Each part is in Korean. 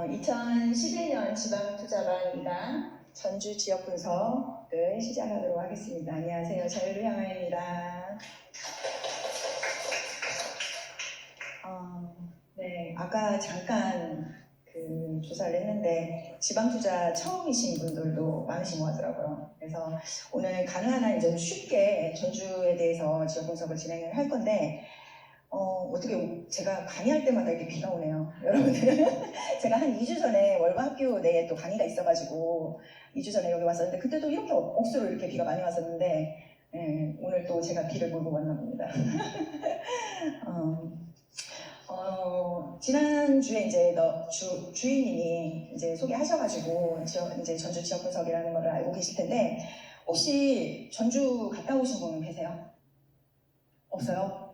2011년 지방투자반 2강 전주 지역 분석을 시작하도록 하겠습니다. 안녕하세요. 자유로향아입니다. 네, 아까 잠깐 조사를 했는데 지방투자 처음이신 분들도 많으신 것 같더라고요. 그래서 오늘 가능한 한 이제 쉽게 전주에 대해서 지역 분석을 진행을 할 건데 어떻게 제가 강의할 때마다 이렇게 비가 오네요. 여러분들 제가 한 2주 전에 월과학교 내에 또 강의가 있어가지고 2주 전에 여기 왔었는데 그때도 이렇게 억수로 이렇게 비가 많이 왔었는데 오늘 또 제가 비를 몰고 왔나 봅니다. 지난주에 이제 주인님이 이제 소개하셔가지고 이제 전주 지역 분석이라는 걸 알고 계실 텐데 혹시 전주 갔다 오신 분 계세요? 없어요?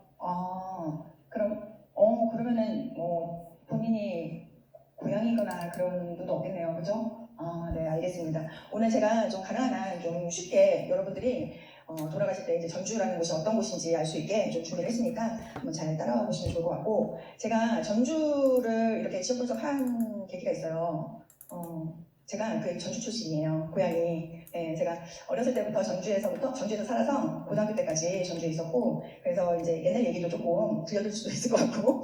그러면은 뭐 본인이 고향이거나 그런 분도 없겠네요, 그죠? 네, 알겠습니다. 오늘 제가 좀 가능한 한 좀 쉽게 여러분들이 돌아가실 때 이제 전주라는 곳이 어떤 곳인지 알 수 있게 좀 준비를 했으니까 한번 잘 따라와 보시면 좋을 것 같고, 제가 전주를 이렇게 지역 분석한 계기가 있어요. 제가 그 전주 출신이에요, 고향이. 네, 제가 어렸을 때부터 전주에서 살아서 고등학교 때까지 전주에 있었고, 그래서 이제 옛날 얘기도 조금 들려줄 수도 있을 것 같고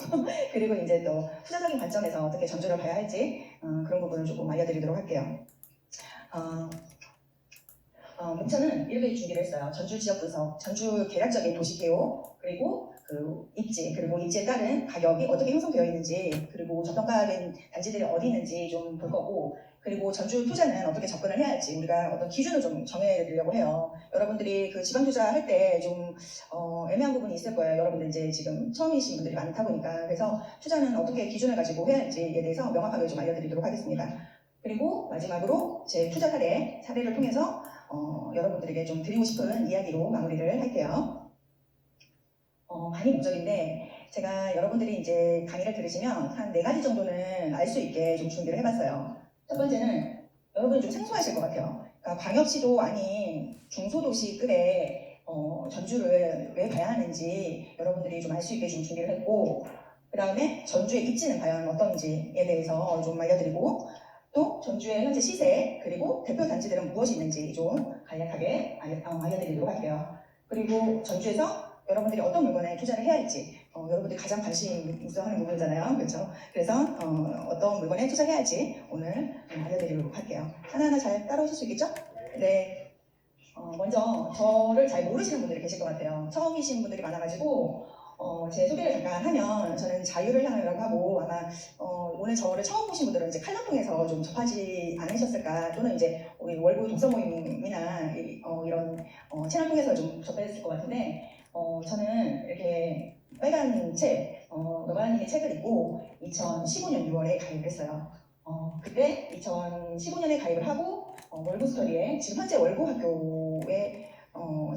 그리고 이제 또 투자적인 관점에서 어떻게 전주를 봐야 할지 그런 부분을 조금 알려드리도록 할게요. 목차는 이렇게 준비를 했어요. 전주 지역 분석, 전주 계략적인 도시 개요, 그리고 그 입지, 그리고 입지에 따른 가격이 어떻게 형성되어 있는지, 그리고 저평가된 단지들이 어디 있는지 좀 볼 거고, 그리고 전주 투자는 어떻게 접근을 해야 할지 우리가 어떤 기준을 좀 정해드리려고 해요. 여러분들이 그 지방 투자할 때 좀 애매한 부분이 있을 거예요. 여러분들 이제 지금 처음이신 분들이 많다 보니까. 그래서 투자는 어떻게 기준을 가지고 해야 할지에 대해서 명확하게 좀 알려드리도록 하겠습니다. 그리고 마지막으로 제 투자 사례를 통해서 여러분들에게 좀 드리고 싶은 이야기로 마무리를 할게요. 강의 목적인데, 제가 여러분들이 이제 강의를 들으시면 한 4가지 정도는 알 수 있게 좀 준비를 해봤어요. 첫 번째는 여러분이 좀 생소하실 것 같아요. 그러니까 광역시도 아닌 중소도시급의 전주를 왜 봐야 하는지 여러분들이 좀 알 수 있게 좀 준비를 했고, 그 다음에 전주의 입지는 과연 어떤지에 대해서 좀 알려드리고, 또 전주의 현재 시세, 그리고 대표 단지들은 무엇이 있는지 좀 간략하게 알려드리도록 할게요. 그리고 전주에서 여러분들이 어떤 물건에 투자를 해야 할지, 여러분들이 가장 관심 있어 하는 부분이잖아요. 그렇죠? 그래서 어떤 물건에 투자해야 할지 오늘 알려드리도록 할게요. 하나하나 잘 따라오실 수 있겠죠? 네. 먼저 저를 잘 모르시는 분들이 계실 것 같아요. 처음이신 분들이 많아가지고 제 소개를 잠깐 하면, 저는 자유를 향하여라고 하고, 아마 오늘 저를 처음 보신 분들은 이제 칼럼 통해서 좀 접하지 않으셨을까, 또는 이제 우리 월부 독서 모임이나 이런 채널 통해서 좀 접했을 것 같은데, 저는 이렇게 빨간 책, 노바라님의 책을 읽고 2015년 6월에 가입을 했어요. 그때 2015년에 가입을 하고 월부 스터디에, 지금 현재 월부 학교에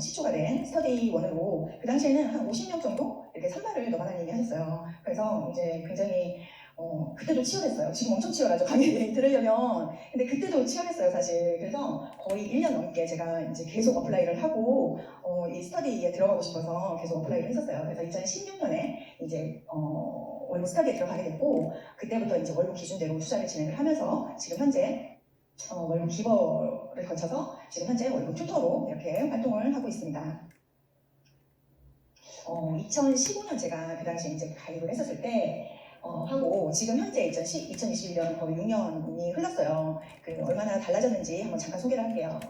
시초가 된 스터디원으로, 그 당시에는 한 50명 정도 이렇게 선발을 노바나님이 하셨어요. 그래서 이제 굉장히 그때도 치열했어요. 지금 엄청 치열하죠, 강의 들으려면. 근데 그때도 치열했어요, 사실. 그래서 거의 1년 넘게 제가 이제 계속 어플라이를 하고 이 스터디에 들어가고 싶어서 계속 어플라이를 했었어요. 그래서 2016년에 이제 월부 스터디에 들어가게 됐고, 그때부터 이제 월부 기준대로 투자를 진행을 하면서 지금 현재 월부 기버를 거쳐서 지금 현재 월부 튜터로 이렇게 활동을 하고 있습니다. 2015년 제가 그 당시에 이제 가입을 했었을 때 하고 지금 현재 2021년 거의 6년이 흘렀어요. 얼마나 달라졌는지 한번 잠깐 소개를 할게요.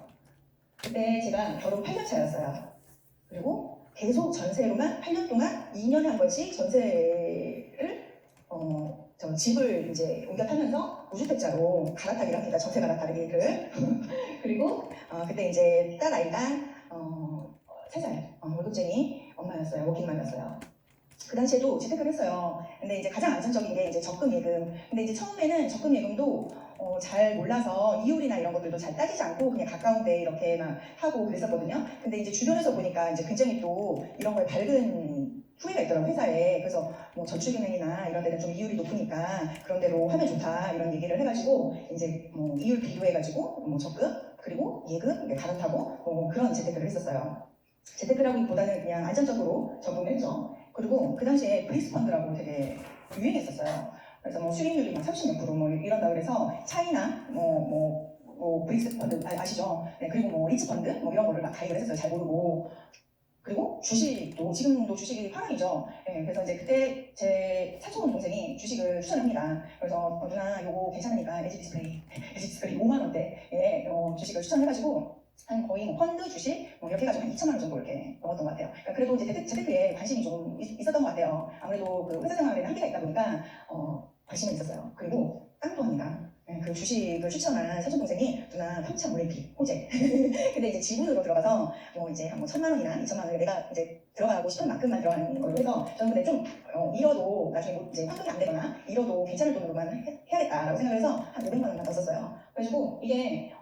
그때 제가 결혼 8년 차였어요. 그리고 계속 전세로만 8년 동안 2년에 한 번씩 전세를 집을 이제 옮겨 타면서 무주택자로 갈아타기를 합니다. 전세 갈아타기를. 그리고 그때 이제 딸 아이가 3살 월급쟁이 엄마였어요. 워킹맘이었어요. 그 당시에도 재테크를 했어요. 근데 이제 가장 안전적인 게 이제 적금 예금. 근데 이제 처음에는 적금 예금도 잘 몰라서 이율이나 이런 것들도 잘 따지지 않고 그냥 가까운 데 이렇게만 하고 그랬었거든요. 근데 이제 주변에서 보니까 이제 굉장히 또 이런 거에 밝은 후회가 있더라고요, 회사에. 그래서 뭐 저축은행이나 이런 데는 좀 이율이 높으니까 그런 데로 하면 좋다 이런 얘기를 해가지고 이제 뭐 이율 비교해가지고 뭐 적금 그리고 예금 갈아타고 그런 재테크를 했었어요. 재테크라기보다는 그냥 안전적으로 접근을 했죠. 그리고 그 당시에 브리스 펀드라고 되게 유행했었어요. 그래서 뭐 수익률이 막 30몇% 뭐 이런다 그래서 차이나 브릭스 펀드 아시죠? 네, 그리고 뭐 리츠 펀드 뭐 이런 거를 막 가입을 했었어요. 잘 모르고. 그리고 주식도 지금도 주식이 화랑이죠. 네, 그래서 이제 그때 제 사촌 동생이 주식을 추천합니다. 그래서 누나 요거 괜찮으니까 LG 디스플레이 5만 원대에 주식을 추천해가지고 한 거의 뭐 펀드 주식 이렇게 해가지고 한 2천만 원 정도 이렇게 넣었던 것 같아요. 그러니까 그래도 이제 재테크에 관심이 좀 있었던 것 같아요. 아무래도 그 회사 생활에는 한계가 있다 보니까 관심은 있었어요. 그리고 깡도 합니다. 그 주식을 추천한 사촌 동생이 누나 평창 올림픽 호재. 근데 이제 지분으로 들어가서 뭐 이제 한 1,000만 원이나 2천만 원을 내가 이제 들어가고 싶은 만큼만 들어가는 걸로 해서 저는 근데 좀 잃어도 나중에 뭐 이제 환급이 안 되거나 잃어도 괜찮을 돈으로만 해야겠다라고 생각을 해서 한 500만 원만 넣었었어요. 그래가지고 이게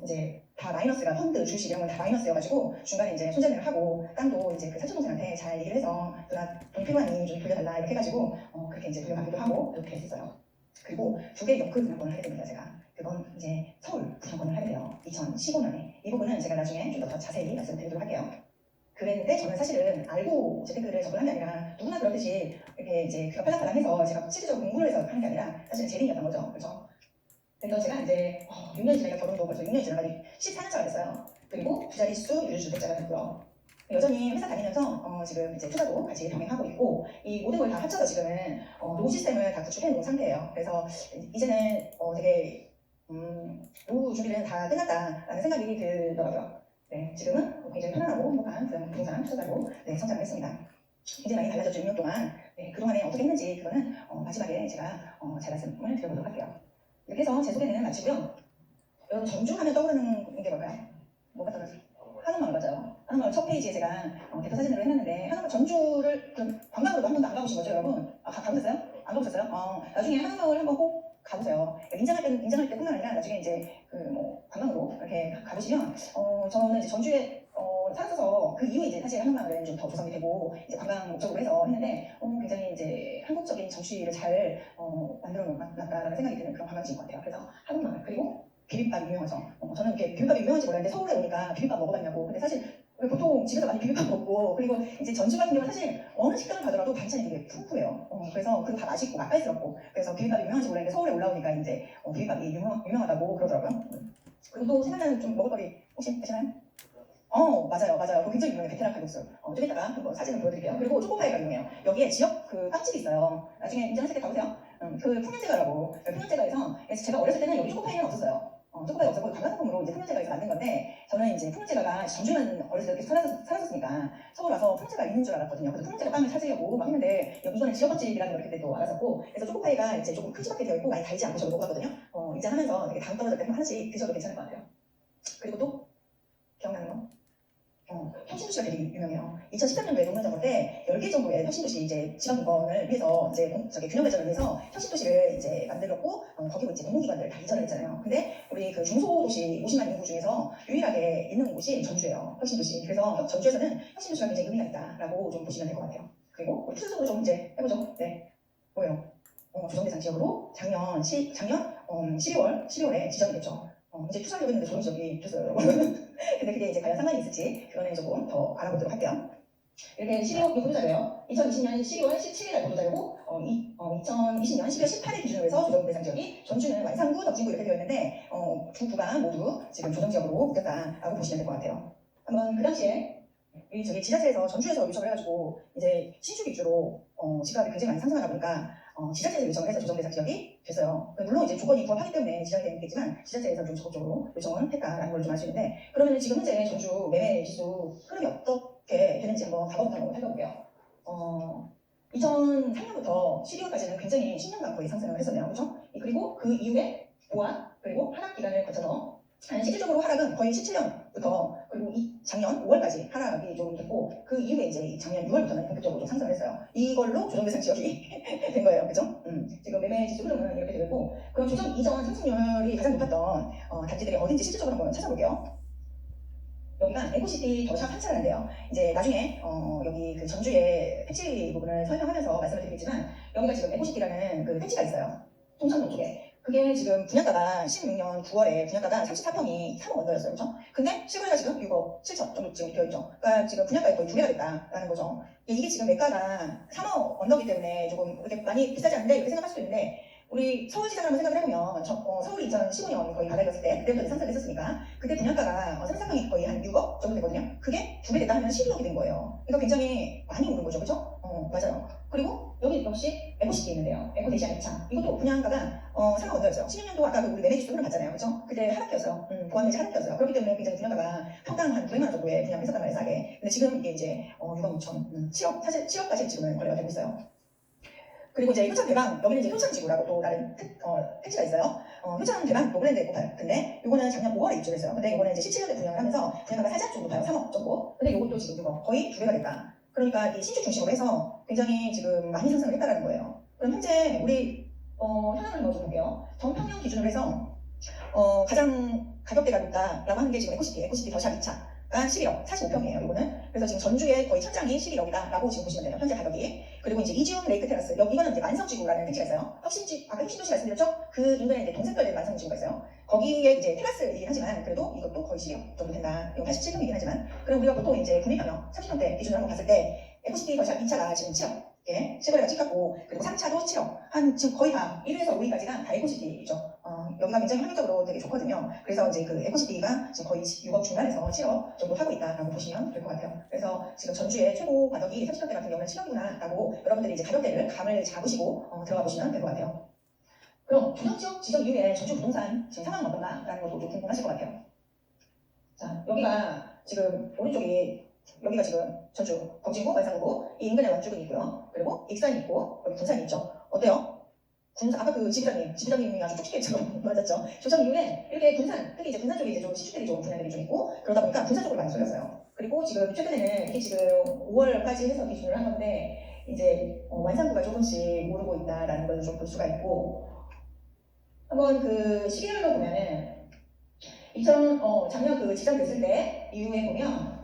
이제 다 마이너스가 펀드, 주식 이런 건 다 마이너스여가지고 중간에 이제 손절매를 하고 땅도 이제 그 사촌 동생한테 잘 얘기를 해서 누나 돈 필요하니 좀 돌려달라 이렇게 해가지고 그렇게 이제 돌려받기도 하고 이렇게 했었어요. 그리고 2개 연크 분양권을 하게 됩니다. 제가 그건 이제 서울 분양권을 하게 돼요. 2015년에 이 부분은 제가 나중에 좀 더 자세히 말씀드리도록 할게요. 그랬는데 저는 사실은 알고 재테크를 접근한 게 아니라 누구나 그렇듯이 이렇게 이제 그가 팔랑팔랑해서 제가 실질적으로 공부를 해서 하는 게 아니라 사실은 재능이었던 거죠. 그렇죠? 그래서 제가 이제 6년 지나니까 결혼도 벌써 6년 지나가지고 14년차가 됐어요. 그리고 두 자릿수 유주택자가 됐고요. 여전히 회사 다니면서 지금 이제 투자도 같이 병행하고 있고 이 모든 걸 다 합쳐서 지금은 노후 시스템을 다 구축해 놓은 상태예요. 그래서 이제는 되게 노후 준비는 다 끝났다라는 생각이 들더라고요. 네, 지금은 굉장히 편안하고 행복한 부동산 투자자로 성장을 했습니다. 이제 많이 달라졌죠. 6년 동안. 네, 그동안에 어떻게 했는지 그거는 마지막에 제가 잘 말씀을 드려보도록 할게요. 이렇게 해서 제 소개는 마치고요. 여러분 전주하면 떠오르는 게 뭘까요? 뭐가 떠오르세요? 한옥마을 맞아요. 한옥마을 첫 페이지에 제가 대표 사진으로 해놨는데 한옥마을 전주를 관광으로도 한 번도 안 가보신 거죠, 여러분? 가보셨어요? 안 가보셨어요? 나중에 한옥마을 한번 꼭 가보세요. 인장할 때뿐만 아니라 나중에 이제 관광으로 이렇게 가보시면 저는 이제 전주에 살아서 그 이후에 이제 사실 한옥마을은 좀 더 조성이 되고 이제 관광 목적으로 해서 했는데 굉장히 이제 한국적인 정취를 잘 만들어 놓았다라는 생각이 드는 그런 관광지인 것 같아요. 그래서 한옥마을 그리고 비빔밥 유명하죠. 저는 이렇게 비빔밥이 유명한지 몰랐는데 서울에 오니까 비빔밥 먹어봤냐고. 근데 사실 보통 집에서 많이 비빔밥 먹고 그리고 이제 전주 같은 경우는 사실 어느 식당을 가더라도 반찬이 되게 풍부해요. 그래서 그거 다 맛있고 맛깔스럽고 그래서 비빔밥이 유명한지 몰랐는데 서울에 올라오니까 이제 비빔밥이 유명하다고 그러더라고요. 그리고 또 생각나는 좀 먹을거리 혹시 계시나요? 맞아요. 그거 굉장히 유명해요. 베트남 칼국수. 좀 이따가 한번 사진을 보여드릴게요. 그리고 초코파이가 유명해요. 여기에 지역 그 빵집이 있어요. 나중에 인정하실 때 가보세요. 그 풍년제과라고. 풍년제과에서 제가 어렸을 때는 여기 초코파이는 없었어요. 초코파이 없었고 관광상품으로 이제 풍년제과에서 만든 건데 저는 이제 풍년제과가 전주만 어렸을 때 이렇게 살았었으니까 서울 와서 풍년제가 있는 줄 알았거든요. 그래서 풍년제과 빵을 찾으려고 막 했는데 이거는 지역 맛집이라는 걸 그때 또 알았었고 그래서 초코파이가 이제 조금 큼지막하게 되어 있고 많이 달지 않고 저도 먹어봤거든요. 인장하면서 되게 당 떨어질 때 하나씩 드셔도 괜찮을 것 같아요. 그리고 또 기억나는 거? 혁신도시가 되게 유명해요. 2013년도에 노무현정부 때 10개 정도의 혁신도시 이제 지방분권을 위해서 이제 균형 발전을 위해서 혁신도시를 이제 만들었고 거기로 이제 공공기관들 다 이전을 했잖아요. 근데 우리 그 중소도시 50만 인구 중에서 유일하게 있는 곳이 전주예요. 혁신도시. 그래서 전주에서는 혁신도시가 굉장히 의미가 있다라고 좀 보시면 될 것 같아요. 그리고 우리 투자적으로 좀 이제 해보죠. 네, 뭐예요? 조정대상 지역으로 작년 12월에 지정이 됐죠. 이제 투자를 했는데 조정 지역이 됐어요, 여러분. 근데 그게 이제 과연 상관이 있을지 그거는 조금 더 알아보도록 할게요. 이렇게 12월 보도자료예요. 2020년 12월 17일 날 보도자료고 2020년 12월 18일 기준으로 해서 조정 대상 지역이 전주는 완산구, 덕진구 이렇게 되어 있는데 두 구가 모두 지금 조정 지역으로 묶였다라고 보시면 될 것 같아요. 한번 그 당시에 지자체에서 전주에서 요청을 해가지고 이제 신축 입주로 집값이 굉장히 많이 상승하다 보니까 지자체에서 요청을 해서 조정 대상 지역이 됐어요. 물론 이제 조건이 부합하기 때문에 지정이 되겠지만 지자체에서 좀 적극적으로 요청을 했다라는 걸 좀 알 수 있는데 그러면 지금 현재 전주 매매 지수 흐름이 어떻게 되는지 한번 가봐부터 한번 살펴볼게요. 2003년부터 12월까지는 굉장히 10년간 거의 상승을 했었네요. 그렇죠? 그리고 그 이후에 보완 그리고 하락 기간을 거쳐서 실질적으로 하락은 거의 17년부터 그리고 작년 5월까지 하락이 좀 됐고 그 이후에 이제 작년 6월부터는 본격적으로 좀 상승을 했어요. 이걸로 조정 대상 지역이 된 거예요. 그죠? 지금 매매 지수 흐름은 이렇게 되고 그럼 조정 이전 상승률이 가장 높았던 단지들이 어딘지 실질적으로 한번 찾아볼게요. 여기가 에코시티 더샵 한차라는데요. 이제 나중에 여기 그 전주의 택지 부분을 설명하면서 말씀을 드리겠지만 여기가 지금 에코시티라는 그 택지가 있어요. 통천동 쪽에. 그게 지금 분양가가 16년 9월에 분양가가 34평이 3억 언더였어요. 그죠? 근데 실거래가 지금 6억 7천 정도 지금 되어있죠. 그러니까 지금 분양가에 거의 2배가 됐다라는 거죠. 이게 지금 매가가 3억 언더기 때문에 조금 이렇게 많이 비싸지 않은데 이렇게 생각할 수도 있는데 우리 서울시장을 한번 생각을 해보면 서울이 2015년 거의 바닥이었을 때 그때부터 상승을 했었으니까 그때 분양가가 34평이 거의 한 6억 정도 되거든요. 그게 2배 됐다 하면 12억이 된 거예요. 그러니까 굉장히 많이 오른 거죠. 그죠? 맞아요. 그리고 여기 역시 에코시티 있는데요. 에코 대시아 2차. 이것도 분양가가 3억 언더였어요. 16년도 아까 우리 매매지수 흐름 봤잖아요. 그죠? 그때 하락이었어요. 보완매지 하락이었어요. 그렇기 때문에 굉장히 분양가가 평당 한 900만 원 정도에 분양했었단 말이에요. 싸게. 근데 지금 이게 이제 6억 6천, 7억, 사실 7억까지 지금은 거래가 되고 있어요. 그리고 이제 효천 대방, 여기는 이제 효천지구라고 또 다른 택지가 있어요. 효천 대방 노블랜드 에코파크인데 요거는 작년 5월에 입주를 했어요. 근데 요거는 이제 17년에 분양을 하면서 분양가가 살짝 좀 높아요. 3억 정도. 근데 요것도 지금 이거 거의 2배가 됐다. 그러니까 이 신축 중심으로 해서 굉장히 지금 많이 상승을 했다는 거예요. 그럼 현재 우리 현황을 넣어줘 볼게요. 전평형 기준으로 해서 가장 가격대가 높다라고 하는 게 지금 에코시티 더샵 2차가 11억 45평이에요. 이거는 그래서 지금 전주의 거의 천장이 11억이다라고 지금 보시면 돼요. 현재 가격이. 그리고 이제 이지움 레이크 테라스 이거는 이제 만성지구라는 택지가 있어요. 아까 혁신도시 말씀드렸죠? 그 인근에 이제 동생별된 만성지구가 있어요. 거기에 이제 테라스이긴 하지만 그래도 이것도 거의 12억 정도 된다. 이건 87평이긴 하지만 그럼 우리가 보통 이제 구매평형 30평대 기준으로 한번 봤을 때 에코시티 더샵 2차가 지금 7억. 예, 실거래가 찍혔고 그리고 3차도 7억 한 지금 거의 다 1위에서 5위까지가 다 에코시티죠. 여기가 굉장히 환경적으로 되게 좋거든요. 그래서 이제 그 에코시티가 지금 거의 6억 중반에서 7억 정도 하고 있다라고 보시면 될 것 같아요. 그래서 지금 전주의 최고 가격이 30평대 같은 경우는 7억이구나라고 여러분들이 이제 가격대를 감을 잡으시고 들어가 보시면 될 것 같아요. 그럼 조정지역 지정 이후에 전주 부동산 지금 상황은 어떤가라는 것도 좀 궁금하실 것 같아요. 자, 여기가 지금 오른쪽이 여기가 지금 전주 광진구 완산구 이 인근에 완주군이 있고요. 그리고 익산이 있고 여기 군산이 있죠. 어때요? 군산 아까 그 지부장님이 아주 쪽지게처럼 맞았죠. 조정 이후에 이렇게 군산 특히 이제 군산 쪽에 이제 좀 신축들이 좀 분양들이 좀 있고 그러다 보니까 군산 쪽으로 많이 쏠렸어요. 그리고 지금 최근에는 이게 지금 5월까지 해서 기준을 한 건데 이제 완산구가 조금씩 오르고 있다라는 걸 좀 볼 수가 있고 한번 그 시기별로 보면은 작년 그 지정됐을 때 이후에 보면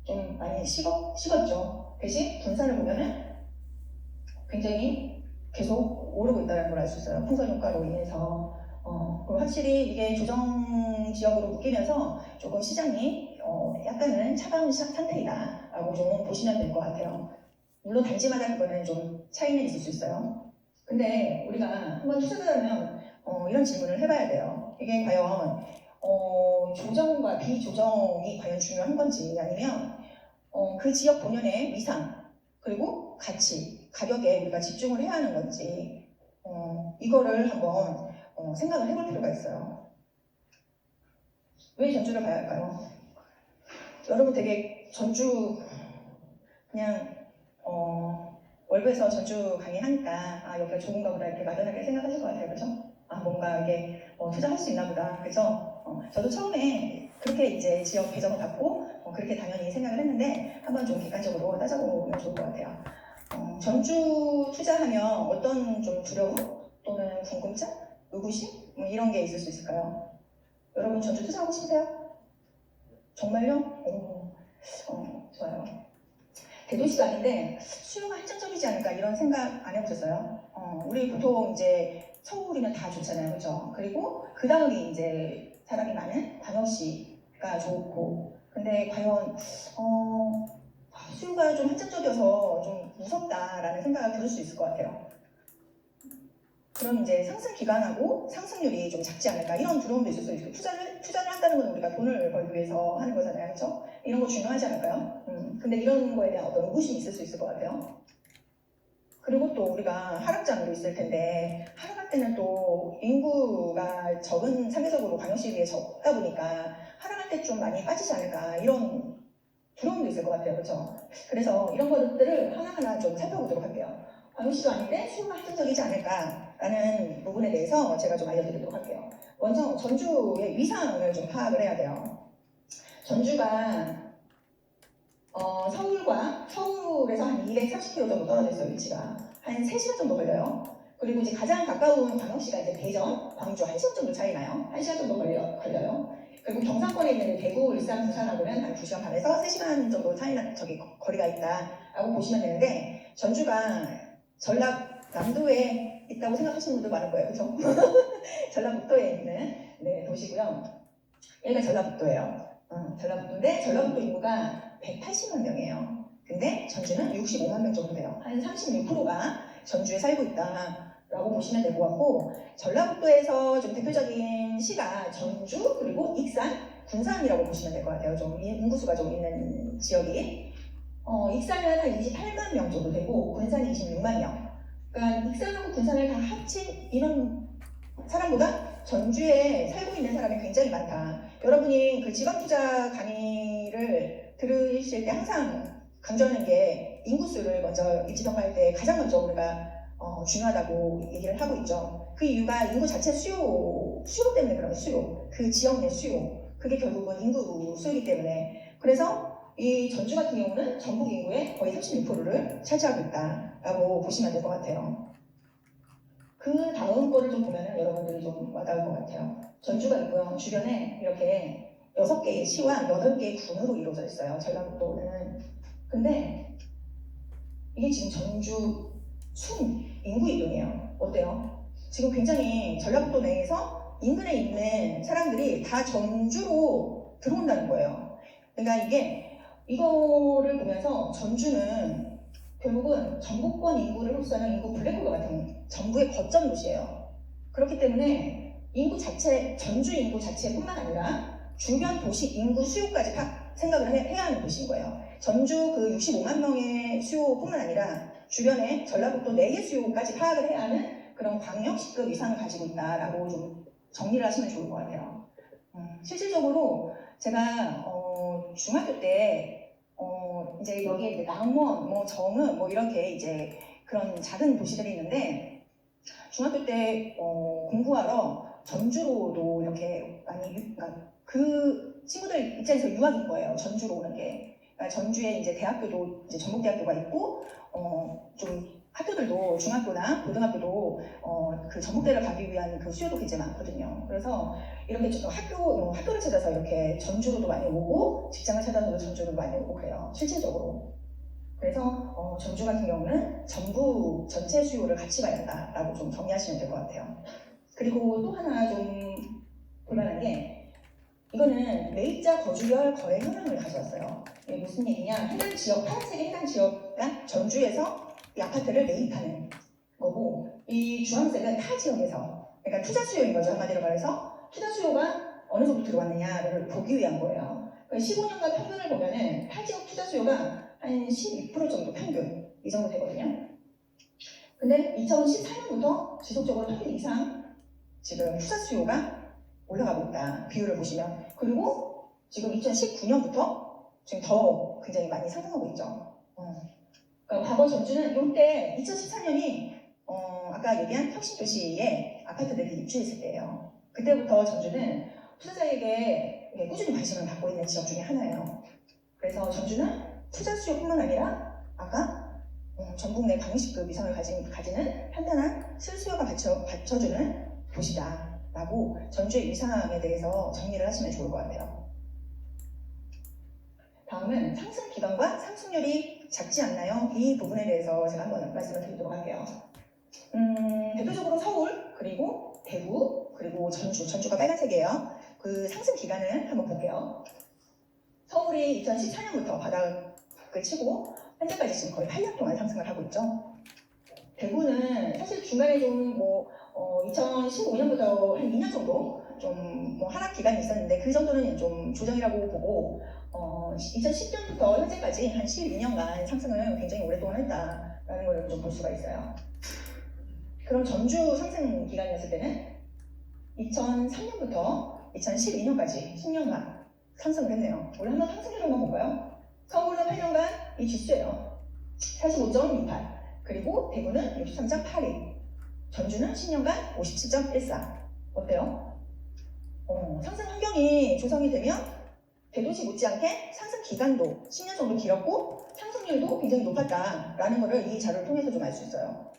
좀 많이 식었죠. 대신 군산을 보면은 굉장히 계속 오르고 있다는 걸 알 수 있어요. 풍선 효과로 인해서. 그리고 확실히 이게 조정 지역으로 묶이면서 조금 시장이 약간은 차가운 상태이다라고 좀 보시면 될 것 같아요. 물론 단지마다 그거는 좀 차이는 있을 수 있어요. 근데 우리가 한번 투자를 하면 이런 질문을 해봐야 돼요. 이게 과연 조정과 비조정이 과연 중요한 건지 아니면 그 지역 본연의 위상 그리고 가치, 가격에 우리가 집중을 해야 하는 건지 이거를 한번 생각을 해볼 필요가 있어요. 왜 전주를 가야 할까요? 여러분 되게 전주 그냥 월부에서 전주 강의하니까 여기가 좋은가 보다 이렇게 막연하게 생각하실 것 같아요. 그렇죠? 뭔가 이게 투자할 수 있나 보다. 그래서 저도 처음에 그렇게 이제 지역 배정을 받고 그렇게 당연히 생각을 했는데 한번 좀 객관적으로 따져보면 좋을 것 같아요. 전주 투자하면 어떤 좀 두려움 또는 궁금증, 의구심 뭐 이런 게 있을 수 있을까요? 여러분 전주 투자하고 싶으세요? 정말요? 좋아요. 대도시가 아닌데 수요가 한정적이지 않을까 이런 생각 안 해보셨어요? 우리 보통 이제 서울이면 다 좋잖아요, 그렇죠? 그리고 그 다음이 이제 사람이 많은 광역시가 좋고, 근데 과연 수요가 좀 한정적이어서 좀 무섭다라는 생각을 들을 수 있을 것 같아요. 그럼 이제 상승 기간하고 상승률이 좀 작지 않을까 이런 두려움도 있을 수 있고 투자를 한다는 건 우리가 돈을 벌기 위해서 하는 거잖아요, 그렇죠? 이런 거 중요하지 않을까요? 근데 이런 거에 대한 어떤 의구심이 있을 수 있을 것 같아요. 그리고 또 우리가 하락장으로 있을 텐데 하락할 때는 또 인구가 적은 상대적으로 광역시에 비해 적다 보니까 하락할 때 좀 많이 빠지지 않을까 이런 두려움도 있을 것 같아요, 그렇죠? 그래서 이런 것들을 하나하나 좀 살펴보도록 할게요. 광역시도 아닌데 수요가 한정적이지 않을까라는 부분에 대해서 제가 좀 알려드리도록 할게요. 먼저 전주의 위상을 좀 파악을 해야 돼요. 전주가 서울에서 한 230km 정도 떨어져 있어요, 위치가. 한 3시간 정도 걸려요. 그리고 이제 가장 가까운 광역시가 이제 대전, 광주 1시간 정도 차이 나요. 1시간 정도 걸려요. 그리고 경상권에 있는 대구, 일산, 부산하고는 한 2시간 반에서 3시간 정도 거리가 있다라고 보시면 되는데 전주가 전라북도 남도에 있다고 생각하시는 분들 많을 거예요. 그죠? 전라북도에 있는 네, 도시고요. 여기가 전라북도예요. 전라북도인데 전라북도 인구가 180만 명이에요. 근데 전주는 65만 명 정도 돼요. 한 36%가 전주에 살고 있다라고 보시면 될 것 같고, 전라북도에서 좀 대표적인 시가 전주 그리고 익산, 군산이라고 보시면 될 것 같아요. 좀 인구수가 좀 있는 지역이. 익산은 한 28만 명 정도 되고 군산이 26만 명. 그러니까 익산하고 군산을 다 합친 인원 사람보다 전주에 살고 있는 사람이 굉장히 많다. 여러분이 그 지방투자 강의를 들으실 때 항상 강조하는 게 인구수를 먼저 입지평가할 때 가장 먼저 우리가 중요하다고 얘기를 하고 있죠. 그 이유가 인구 자체 수요 때문에 그런 수요. 그 지역 내 수요. 그게 결국은 인구 수요이기 때문에. 그래서 이 전주 같은 경우는 전국 인구의 거의 36%를 차지하고 있다라고 보시면 될 것 같아요. 그 다음 거를 좀 보면 여러분들이 좀 와닿을 것 같아요. 전주가 있고요. 주변에 이렇게 6개의 시와 8개의 군으로 이루어져 있어요. 전라북도는. 근데 이게 지금 전주 순 인구 이동이에요. 어때요? 지금 굉장히 전라북도 내에서 인근에 있는 사람들이 다 전주로 들어온다는 거예요. 그러니까 이거를 보면서 전주는 결국은 전국권 인구를 흡수하는 인구 블랙홀 같은 정부의 거점 도시예요. 그렇기 때문에 인구 자체, 전주 인구 자체뿐만 아니라 주변 도시 인구 수요까지 생각을 해야 하는 도시인 거예요. 전주 그 65만 명의 수요뿐만 아니라 주변에 전라북도 내의 수요까지 파악을 해야 하는 그런 광역시급 이상을 가지고 있다라고 좀 정리를 하시면 좋을 것 같아요. 실질적으로 제가 중학교 때 이제 여기에 이제 남원, 뭐 정읍, 뭐 이렇게 이제 그런 작은 도시들이 있는데 중학교 때 공부하러 전주로도 이렇게 많이 그러니까 그 친구들 입장에서 유학인 거예요. 전주로 오는 게. 그러니까 전주에 이제 대학교도 이제 전북대학교가 있고 좀 학교들도 중학교나 고등학교도 그 전북대를 가기 위한 그 수요도 굉장히 많거든요. 그래서 이렇게 학교를 찾아서 이렇게 전주로도 많이 오고 직장을 찾아서도 전주로 많이 오고 그래요. 실질적으로. 그래서 전주 같은 경우는 전부 전체 수요를 같이 봐야 한다라고 좀 정리하시면 될 것 같아요. 그리고 또 하나 좀 볼만한 게 이거는 매입자 거주별 거래 현황을 가져왔어요. 이게 무슨 얘기냐? 해당 지역, 파란색의 해당 지역가 전주에서 이 아파트를 매입하는 거고 이 주황색은 타 지역에서 그러니까 투자 수요인 거죠. 한마디로 말해서 투자 수요가 어느 정도 들어왔느냐를 보기 위한 거예요. 15년간 평균을 보면은 타 지역 투자 수요가 한 12% 정도 평균 이 정도 되거든요. 근데 2014년부터 지속적으로 평균 이상 지금 투자 수요가 올라가고 있다. 비율을 보시면. 그리고 지금 2019년부터 지금 더 굉장히 많이 상승하고 있죠. 그러니까 과거 전주는 이때 2014년이 아까 얘기한 혁신도시에 아파트들이 입주했을 때예요. 그때부터 전주는 투자자에게 꾸준히 관심을 받고 있는 지역 중에 하나예요. 그래서 전주는 투자 수요뿐만 아니라 아까 전국 내 광역시급 이상을 가지는 탄탄한 실수요가 받쳐주는 도시다라고 전주의 위상에 대해서 정리를 하시면 좋을 것 같아요. 다음은 상승 기간과 상승률이 작지 않나요? 이 부분에 대해서 제가 한번 말씀을 드리도록 할게요. 대표적으로 서울, 그리고 대구, 그리고 전주가 빨간색이에요. 그 상승 기간을 한번 볼게요. 서울이 2014년부터 바닥을 치고 현재까지 지금 거의 8년 동안 상승을 하고 있죠. 대구는 사실 중간에 좀 2015년부터 한 2년 정도 좀 뭐 하락 기간이 있었는데 그 정도는 좀 조정이라고 보고 2010년부터 현재까지 한 12년간 상승을 굉장히 오랫동안 했다라는 걸 좀 볼 수가 있어요. 그럼 전주 상승 기간이었을 때는 2003년부터 2012년까지 10년간 상승을 했네요. 우리 한번 상승률을 한번 볼까요? 서울은 8년간 이 지수예요. 45.28. 그리고 대구는 63.82. 전주는 10년간 57.14. 어때요? 상승 환경이 조성이 되면 대도시 못지않게 상승 기간도 10년 정도 길었고 상승률도 굉장히 높았다라는 것을 이 자료를 통해서 좀 알 수 있어요.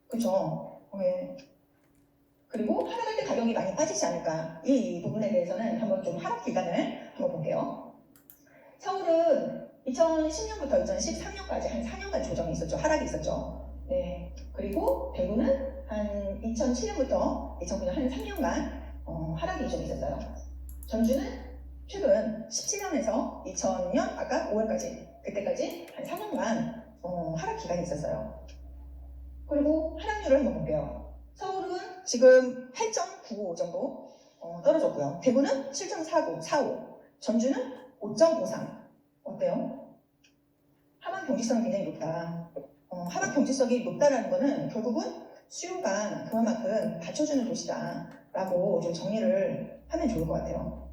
그렇죠? 네. 그리고 하락할 때 가격이 많이 빠지지 않을까 이 부분에 대해서는 한번 좀 하락 기간을 한번 볼게요. 서울은 2010년부터 2013년까지 한 4년간 조정이 있었죠. 하락이 있었죠. 네. 그리고 대구는 한 2007년부터 2009년 한 3년간 하락이 좀 있었어요. 전주는 최근 17년에서 2000년 아까 5월까지 그때까지 한 4년간 하락 기간이 있었어요. 그리고 하락률을 한번 볼게요. 서울은 지금 8.95 정도 떨어졌고요. 대구는 7.49, 전주는 5.53. 어때요? 하반 경직성이 굉장히 높다. 하반 경직성이 높다라는 거는 결국은 수요가 그만큼 받쳐주는 도시다라고 좀 정리를 하면 좋을 것 같아요.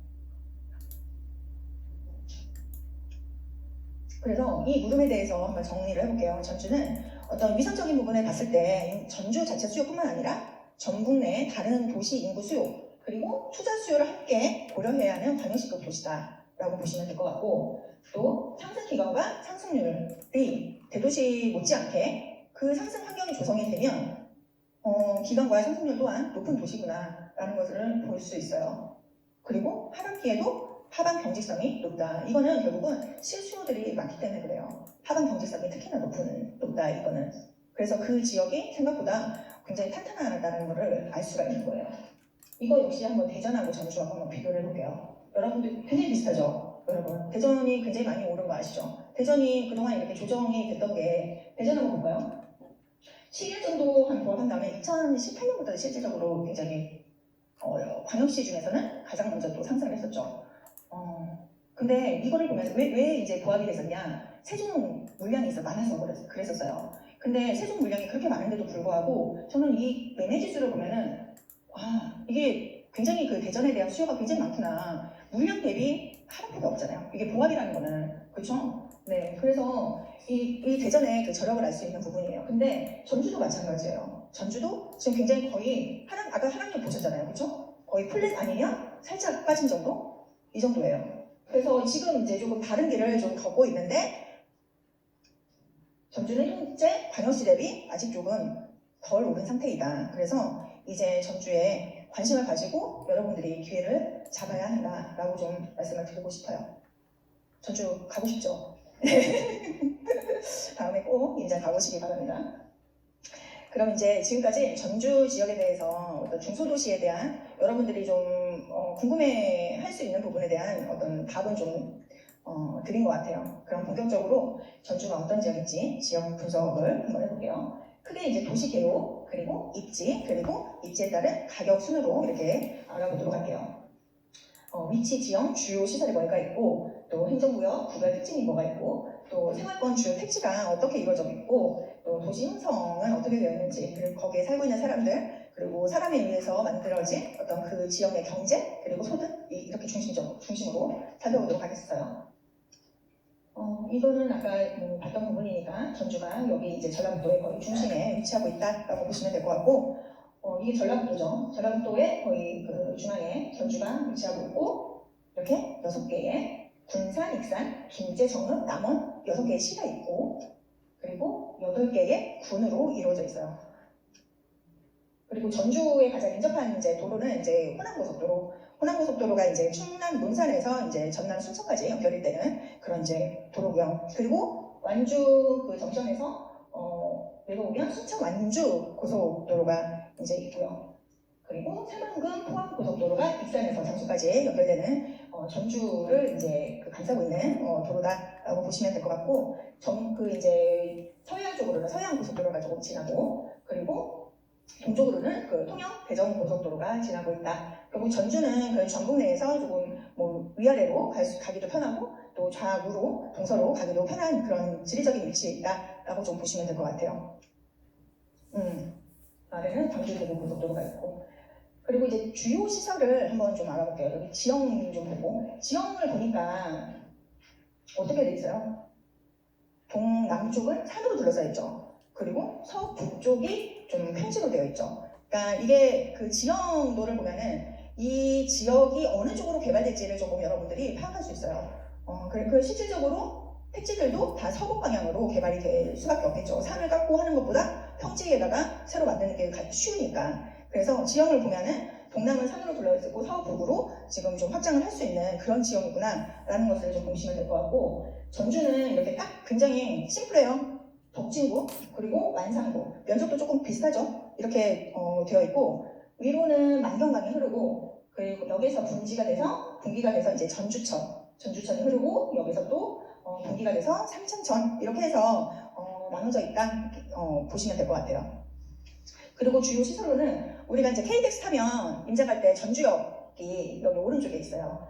그래서 이 물음에 대해서 한번 정리를 해볼게요. 전주는 어떤 위상적인 부분을 봤을 때 전주 자체 수요뿐만 아니라 전국 내 다른 도시 인구 수요 그리고 투자 수요를 함께 고려해야 하는 관여시급 도시다라고 보시면 될 것 같고 또 상승 기간과 상승률이 대도시 못지않게 그 상승 환경이 조성이 되면 기간과 상승률 또한 높은 도시구나라는 것을 볼 수 있어요. 그리고 하반기에도 하반 경직성이 높다. 이거는 결국은 실수요들이 많기 때문에 그래요. 하반 경직성이 특히나 높다 이거는. 그래서 그 지역이 생각보다 굉장히 탄탄하다는 것을 알 수가 있는 거예요. 이거 역시 한번 대전하고 전주하고 한번 비교를 해볼게요. 여러분들 굉장히 비슷하죠? 여러분 대전이 굉장히 많이 오른 거 아시죠? 대전이 그동안 이렇게 조정이 됐던 게 대전 한번 볼까요? 7일 정도 한 다음에 2018년부터 실질적으로 굉장히 광역시 중에서는 가장 먼저 또 상승을 했었죠. 근데 이거를 보면 왜 이제 부합이 됐었냐? 세종 물량이 많아서 그랬었어요. 근데 세종 물량이 그렇게 많은데도 불구하고 저는 이 매매 지수를 보면은 이게 굉장히 그 대전에 대한 수요가 굉장히 많구나. 물량 대비 하락폭이 없잖아요. 이게 보합이라는 거는 그렇죠? 네, 그래서 이 대전의 그 저력을 알 수 있는 부분이에요. 근데 전주도 마찬가지예요. 전주도 지금 굉장히 거의 아까 하락률 보셨잖아요, 그렇죠? 거의 플랫 아니면 살짝 빠진 정도? 이 정도예요. 그래서 지금 이제 조금 다른 길을 좀 걷고 있는데 전주는 현재 광역시 대비 아직 조금 덜 오른 상태이다. 그래서 이제 전주에 관심을 가지고 여러분들이 기회를 잡아야 한다라고 좀 말씀을 드리고 싶어요. 전주 가고 싶죠? 다음에 꼭 인제 가보시기 바랍니다. 그럼 이제 지금까지 전주 지역에 대해서 어떤 중소도시에 대한 여러분들이 좀 궁금해할 수 있는 부분에 대한 어떤 답은 좀 드린 것 같아요. 그럼 본격적으로 전주가 어떤 지역인지 지역 분석을 한번 해볼게요. 크게 이제 도시 개요, 그리고 입지, 그리고 입지에 따른 가격 순으로 이렇게 알아보도록 할게요. 위치, 지형, 주요 시설이 뭐가 있고 또 행정구역, 구별 특징이 뭐가 있고 또 생활권 주요 택지가 어떻게 이루어져 있고 또 도시 형성은 어떻게 되어 있는지 그리고 거기에 살고 있는 사람들 그리고 사람에 의해서 만들어진 어떤 그 지역의 경제 그리고 소득 이렇게 중심으로 살펴보도록 하겠어요. 이거는 아까 봤던 부분이니까 전주가 여기 이제 전라북도의 거의 중심에 위치하고 있다라고 보시면 될 것 같고 이게 전라북도죠. 전라북도의 거의 그 중앙에 전주가 위치하고 있고 이렇게 6개의 군산, 익산, 김제, 정읍, 남원 6개의 시가 있고 그리고 8개의 군으로 이루어져 있어요. 그리고 전주에 가장 인접한 이제 도로는 이제 호남고속도로. 호남고속도로가 이제 충남 논산에서 이제 전남 순천까지 연결이 되는 그런 이제 도로고요. 그리고 완주 그 정선에서 내려오면 순천 완주 고속도로가 이제 있고요. 그리고 새만금 포항 고속도로가 익산에서 장수까지 연결되는 전주를 이제 감싸고 있는 도로다라고 보시면 될 것 같고, 그 이제 서해안 쪽으로는 서해안 고속도로가 조금 지나고, 그리고 동쪽으로는 그 통영 대전 고속도로가 지나고 있다. 그리고 전주는 그 전국 내에서 조금 위아래로 가기도 편하고 또 좌우로 동서로 가기도 편한 그런 지리적인 위치에 있다라고 좀 보시면 될 것 같아요. 아래는 광주 대구 고속도로가 있고. 그리고 이제 주요 시설을 한번 좀 알아볼게요. 여기 지형 좀 보고. 지형을 보니까 어떻게 돼 있어요? 동남쪽은 산으로 둘러싸여 있죠. 그리고 서북쪽이 좀 평지로 되어 있죠. 그러니까 이게 그 지형도를 보면은 이 지역이 어느 쪽으로 개발될지를 조금 여러분들이 파악할 수 있어요. 그 실질적으로 택지들도 다 서북 방향으로 개발이 될 수밖에 없겠죠. 산을 깎고 하는 것보다 평지에다가 새로 만드는 게 쉬우니까. 그래서 지형을 보면은 동남은 산으로 둘러있고 서북으로 지금 좀 확장을 할 수 있는 그런 지형이구나 라는 것을 좀 보시면 될 것 같고, 전주는 이렇게 딱 굉장히 심플해요. 덕진구, 그리고 완산구. 면적도 조금 비슷하죠? 이렇게 되어 있고, 위로는 만경강이 흐르고, 그리고 여기서 분기가 돼서 이제 전주천이 흐르고, 여기서 또 분기가 돼서 삼천천, 이렇게 해서 나눠져 있다 보시면 될 것 같아요. 그리고 주요 시설로는 우리가 이제 KTX 타면 임장 갈 때 전주역이 여기 오른쪽에 있어요.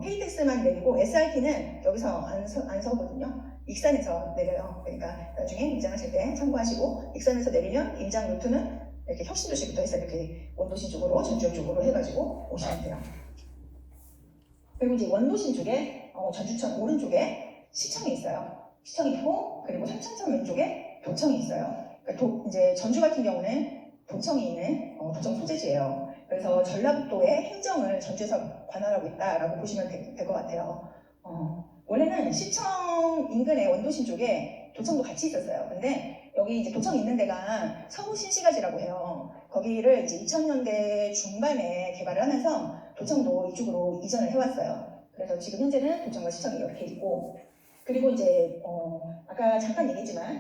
KTX만 내리고 SRT는 여기서 안 서거든요. 익산에서 내려요. 그러니까 나중에 임장하실 때 참고하시고, 익산에서 내리면 임장 루트는 이렇게 혁신도시부터 해서 이렇게 원도심 쪽으로, 전주역 쪽으로 해가지고 오시면 돼요. 그리고 이제 원도심 쪽에 전주천 오른쪽에 시청이 있어요. 시청이 있고, 그리고 삼천천 왼쪽에 도청이 있어요. 그러니까 이제 전주 같은 경우는 도청이 있는 도청 소재지예요. 그래서 전라북도의 행정을 전주에서 관할하고 있다라고 보시면 될 것 같아요. 원래는 시청 인근의 원도심 쪽에 도청도 같이 있었어요. 근데 여기 이제 도청 있는 데가 서구 신시가지라고 해요. 거기를 이제 2000년대 중반에 개발을 하면서 도청도 이쪽으로 이전을 해왔어요. 그래서 지금 현재는 도청과 시청이 이렇게 있고, 그리고 이제 아까 잠깐 얘기했지만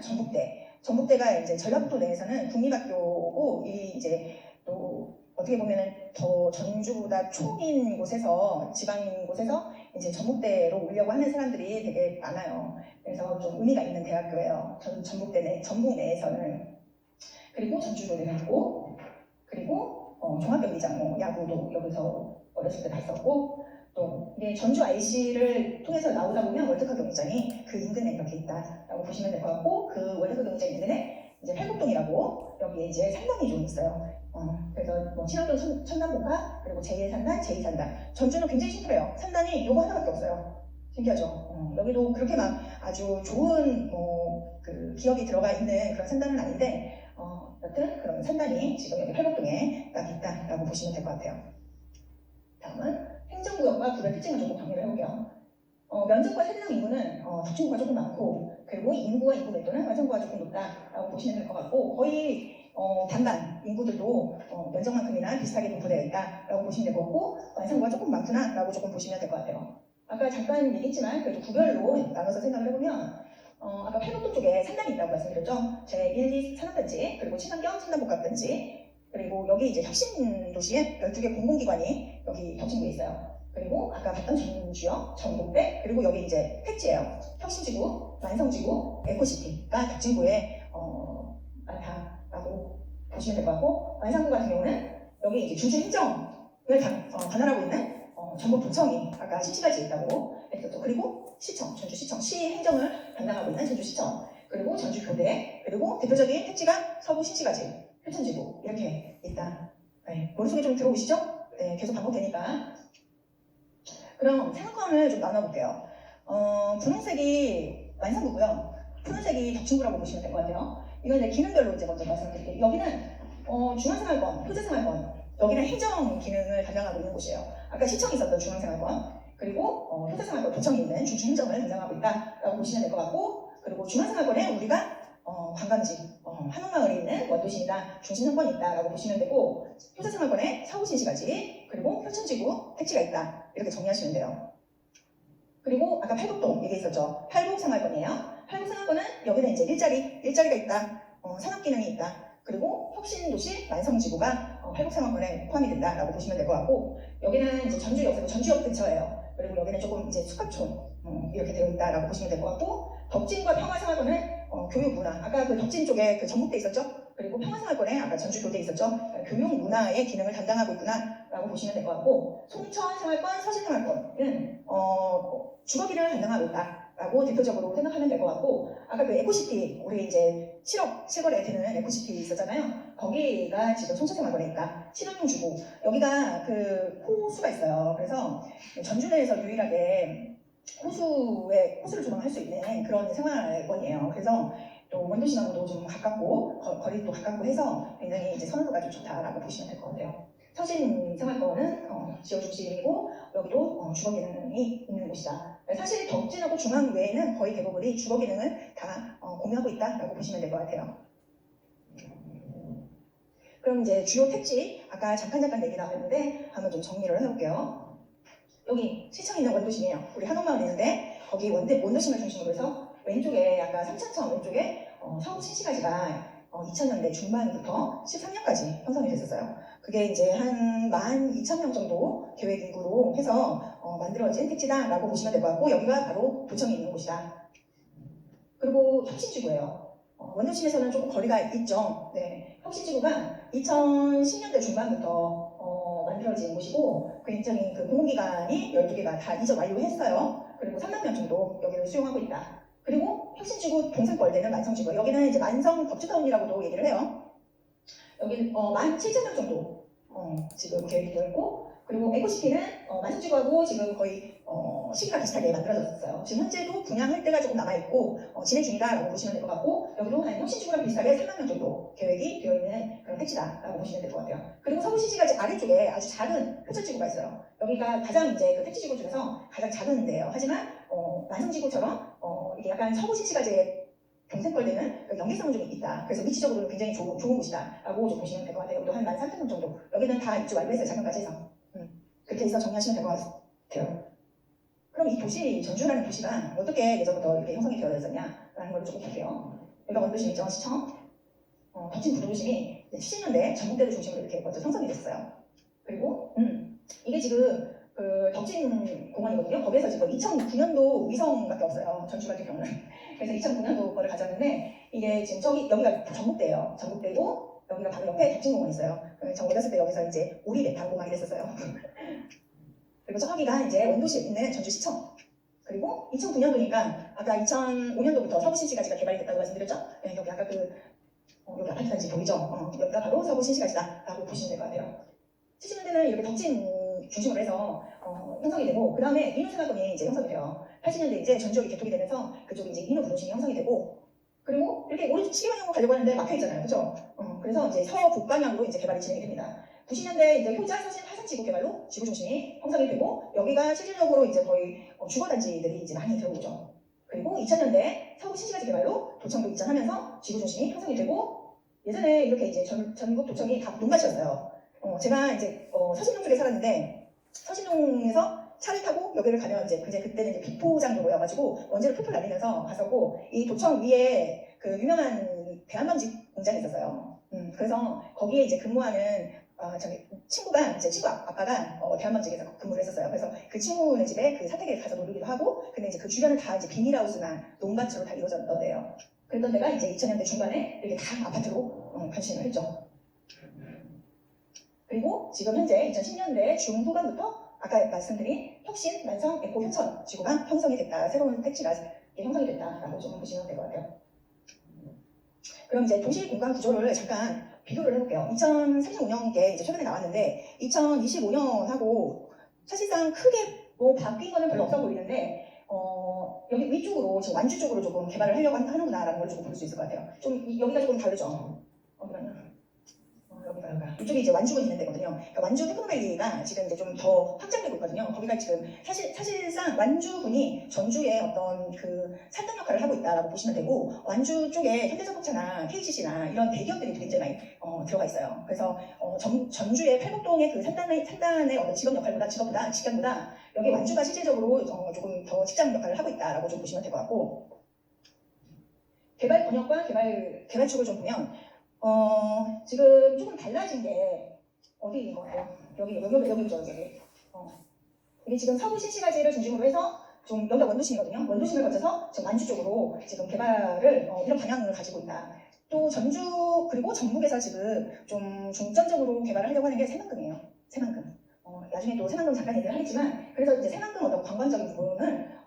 전북대가 이제 전라북도 내에서는 국립학교고, 이 이제 또 어떻게 보면은 더 전주보다 초인 곳에서, 지방인 곳에서 이제 전북대로 오려고 하는 사람들이 되게 많아요. 그래서 좀 의미가 있는 대학교예요. 전북 내에서는. 그리고 전주도 내려있고, 그리고 종합경기장, 야구도 여기서 어렸을 때 봤었고, 또 이게 전주 IC를 통해서 나오다 보면 월드컵 경기장이 그 인근에 이렇게 있다라고 보시면 될 것 같고, 그 월드컵 경기장 인근에 이제 팔곡동이라고 여기에 이제 산단이 좀 있어요. 그래서 뭐 신안동 천단봉가, 그리고 제1산단, 제2산단. 전주는 굉장히 심플해요. 산단이 요거 하나밖에 없어요. 신기하죠? 여기도 그렇게 막 아주 좋은 그 기업이 들어가 있는 그런 산단은 아닌데, 여튼 그런 산단이 지금 여기 팔곡동에 딱 있다라고 보시면 될 것 같아요. 다음은 행정구역과 구별 특징을 조금 정리를 해볼게요. 면적과 세대당 인구는 덕진구가 조금 많고, 그리고 인구와 인구 밀도는 완산구가 조금 높다라고 보시면 될 것 같고, 거의 반반 인구들도 면적만큼이나 비슷하게 분포되어 있다라고 보시면 될 것 같고, 완산구가 조금 많구나라고 조금 보시면 될 것 같아요. 아까 잠깐 얘기했지만 그래도 구별로 나눠서 생각을 해보면, 아까 팔곡동 쪽에 산단이 있다고 말씀드렸죠. 제1, 2 산업단지, 그리고 친환경 첨단복합단지, 그리고 여기 이제 혁신도시에 12개 공공기관이 여기 덕진구에 있어요. 그리고 아까 봤던 전주역, 전북대, 그리고 여기 이제 택지예요. 혁신지구, 완성지구, 에코시티가 덕진구에 많다라고 보시면 될 것 같고, 완산구 같은 경우는 여기 이제 주주 행정을 관할하고 있는 전북도청이 아까 신시가지에 있다고 했었죠. 그리고 시청, 전주시청, 시 행정을 담당하고 있는 전주시청, 그리고 전주교대, 그리고 대표적인 택지가 서구 신시가지, 표천지구 이렇게 있다. 네, 머릿속에 좀 들어오시죠? 네, 계속 반복되니까. 그럼 생각권을 좀 나눠볼게요. 분홍색이 완산구고요. 푸른색이 덕진구라고 보시면 될 것 같아요. 이건 이제 기능별로 이제 먼저 말씀드릴게요. 여기는 중앙생활권, 효자생활권, 여기는 행정 기능을 담당하고 있는 곳이에요. 아까 시청이 있었던 중앙생활권, 그리고 효자생활권 도청이 있는 주주행정을 담당하고 있다라고 보시면 될 것 같고, 그리고 중앙생활권에 우리가 관광지, 한옥마을에 있는 원도심이나 중심상권이 있다라고 보시면 되고, 효자생활권에 서구신시가지, 그리고 표천지구, 택지가 있다 이렇게 정리하시면 돼요. 그리고 아까 팔곡동 얘기했었죠. 팔곡생활권이에요. 팔곡생활권은 여기는 이제 일자리가 있다, 산업기능이 있다, 그리고 혁신도시 완성지구가 팔곡생활권에 포함이 된다라고 보시면 될 것 같고, 여기는 이제 전주역 근처예요. 그리고 여기는 조금 이제 숙합촌 이렇게 되어 있다라고 보시면 될 것 같고, 덕진과 평화생활권은 교육문화, 아까 그 덕진 쪽에 그 전북대 있었죠? 그리고 평화생활권에 아까 전주교대 있었죠? 교육문화의 기능을 담당하고 있구나라고 보시면 될 것 같고, 송천생활권, 서진생활권은 주거기능을 담당하고 있다라고 대표적으로 생각하면 될 것 같고, 아까 그 에코시티, 우리 이제 7억 실거래 되는 에코시티 있었잖아요. 거기가 지금 송천생활권에 있다. 친환경 주거, 여기가 그 호수가 있어요. 그래서 전주 내에서 유일하게 호수를 조망할 수 있는 그런 생활권이에요. 그래서 또 원도심하고도 좀 가깝고 거리도 가깝고 해서 굉장히 이제 선호도가 좀 좋다라고 보시면 될 것 같아요. 서진 생활권은 지역 중심이고, 여기도 주거 기능이 있는 곳이다. 사실 덕진하고 중앙 외에는 거의 대부분이 주거 기능을 다 공유하고 있다라고 보시면 될 것 같아요. 그럼 이제 주요 택지, 아까 잠깐 얘기 나왔는데 한번 좀 정리를 해볼게요. 여기 시청 있는 원도심이에요. 우리 한옥마을 있는데 거기 원도심을 중심으로 해서 왼쪽에 아까 삼천천 왼쪽에 서울 신시가지가 2000년대 중반부터 13년까지 형성이 됐었어요. 그게 이제 한 12,000명 정도 계획 인구로 해서 만들어진 택지다라고 보시면 될 것 같고, 여기가 바로 도청이 있는 곳이다. 그리고 혁신지구예요. 원도심에서는 조금 거리가 있죠. 네, 혁신지구가 2010년대 중반부터 만들어진 곳이고, 굉장히 그 공공기관이 12개가 다 이전 완료했어요. 그리고 3만 명 정도 여기를 수용하고 있다. 그리고 혁신지구 동생벌되는 만성지구, 여기는 이제 만성 덕지타운이라고도 얘기를 해요. 여기는 17,000명 정도 지금 계획이 되어 있고, 그리고 에코시티는 만성지구하고 지금 거의 시기가 비슷하게 만들어졌어요. 지금 현재도 분양할 때가 조금 남아있고 진행 중이다라고 보시면 될 것 같고, 여기도 한 혁신지구랑 비슷하게 3만 명 정도 계획이 되어 있는 그런 택지다라고 보시면 될 것 같아요. 그리고 서울시시가지 아래쪽에 아주 작은 표천지구가 있어요. 여기가 가장 이제 그 택지지구 중에서 가장 작은 데예요. 하지만 만성지구처럼 이게 약간 서울시시가지의 경쟁벌되는 연계성은 좀 있다. 그래서 위치적으로는 굉장히 좋은 곳이다라고 좀 보시면 될 것 같아요. 여기도 한 13,000명 정도. 여기는 다 입주 완료했어요. 작년까지 해서. 그렇게 해서 정리하시면 될 것 같아요. 그럼 이 도시, 전주라는 도시가 어떻게 예전부터 이렇게 형성이 되어 있었냐라는 걸 조금 볼게요. 여기가 원도심 있죠, 시청. 덕진 구도심이 70년대 전북대를 중심으로 이렇게 먼저 형성이 됐어요. 그리고 이게 지금 그 덕진 공원이거든요. 거기에서 지금 2009년도 위성밖에 없어요. 전주 같은 경우는. 그래서 2009년도 거를 가져왔는데, 이게 지금 여기가 전북대예요. 전북대고 여기가 바로 옆에 덕진 공원이 있어요. 저 어렸을 때 여기서 이제 오리배 타고 막 이랬었어요. 그리고 저기가 이제 원도시에 있는 전주시청. 그리고 2009년도니까 아까 2005년도부터 서구신시가지가 개발이 됐다고 말씀드렸죠? 네, 여기 아까 여기 아파트 단지 보이죠? 여기가 바로 서구신시가지다라고 보시면 될 것 같아요. 70년대는 이렇게 덕진 중심으로 해서 형성이 되고, 그 다음에 인후생활권이 이제 형성이 돼요. 80년대 이제 전지역이 개통이 되면서 그쪽이 이제 인후부동심이 형성이 되고, 그리고 이렇게 오른쪽 시계방향으로 가려고 하는데 막혀 있잖아요, 그렇죠? 그래서 이제 서북방향으로 이제 개발이 진행이 됩니다. 90년대 이제 효자 사실 화산지구 개발로 지구 중심이 형성이 되고, 여기가 실질적으로 이제 거의 주거단지들이 이제 많이 들어오죠. 그리고 2000년대 서구 신시가지 개발로 도청도 입장하면서 지구 중심이 형성이 되고, 예전에 이렇게 이제 전국 도청이 다 논밭이었어요. 제가 이제 서신동 쪽에 살았는데, 서신동에서 차를 타고 여기를 가면 이제 그때는 이제 비포장도로여가지고 원재료 풀풀 날리면서 갔었고, 이 도청 위에 그 유명한 대한방직 공장이 있었어요. 그래서 거기에 이제 근무하는 친구가 이제 친구 아빠가 대한방직에서 근무를 했었어요. 그래서 그 친구네 집에 그 사택에 가서 놀기도 하고, 근데 이제 그 주변은 다 이제 비닐하우스나 논밭으로 다 이루어졌던 데예요. 그랬던 데가 이제 2000년대 중반에 이렇게 다 아파트로 변신을 했죠. 그리고 지금 현재 2010년대 중후반부터 아까 말씀드린 혁신, 만성, 에코, 효천 지구가 형성이 됐다. 새로운 택지가 형성이 됐다라고 좀 보시면 될 것 같아요. 그럼 이제 도시 공간 구조를 잠깐 비교를 해볼게요. 2035년께 이제 최근에 나왔는데, 2025년하고 사실상 크게 뭐 바뀐 거는 별로 없어 보이는데, 여기 위쪽으로 지금 완주 쪽으로 조금 개발을 하려고 하는구나라는 걸 조금 볼 수 있을 것 같아요. 좀 여기가 조금 다르죠. 여기가 이쪽에 이제 완주가 있는 데거든요. 그러니까 완주 테크노밸리가 지금 이제 좀 더 확장되고 있거든요. 거기가 지금 사실상 완주군이 전주의 어떤 그 산단 역할을 하고 있다라고 보시면 되고, 완주 쪽에 현대자동차나 KCC나 이런 대기업들이 굉장히 많이 들어가 있어요. 그래서 전주의 팔곡동의 그 산단의 어떤 직업보다 여기 완주가 실질적으로 조금 더 직장 역할을 하고 있다라고 좀 보시면 될 것 같고, 개발 번역과 개발축을 좀 보면 지금 조금 달라진 게 어디인 것 같아요? 여기죠, 여기. 이게 지금 서구 신시가지를 중심으로 해서 좀 여기가 원도심이거든요. 원도심을 거쳐서 지금 완주 쪽으로 지금 개발을 이런 방향을 가지고 있다. 또 전주 그리고 전북에서 지금 좀 중점적으로 개발을 하려고 하는 게 새만금이에요. 새만금. 나중에 또 새만금 잠깐 얘기를 하겠지만, 그래서 이제 새만금 어떤 관광적인 부분을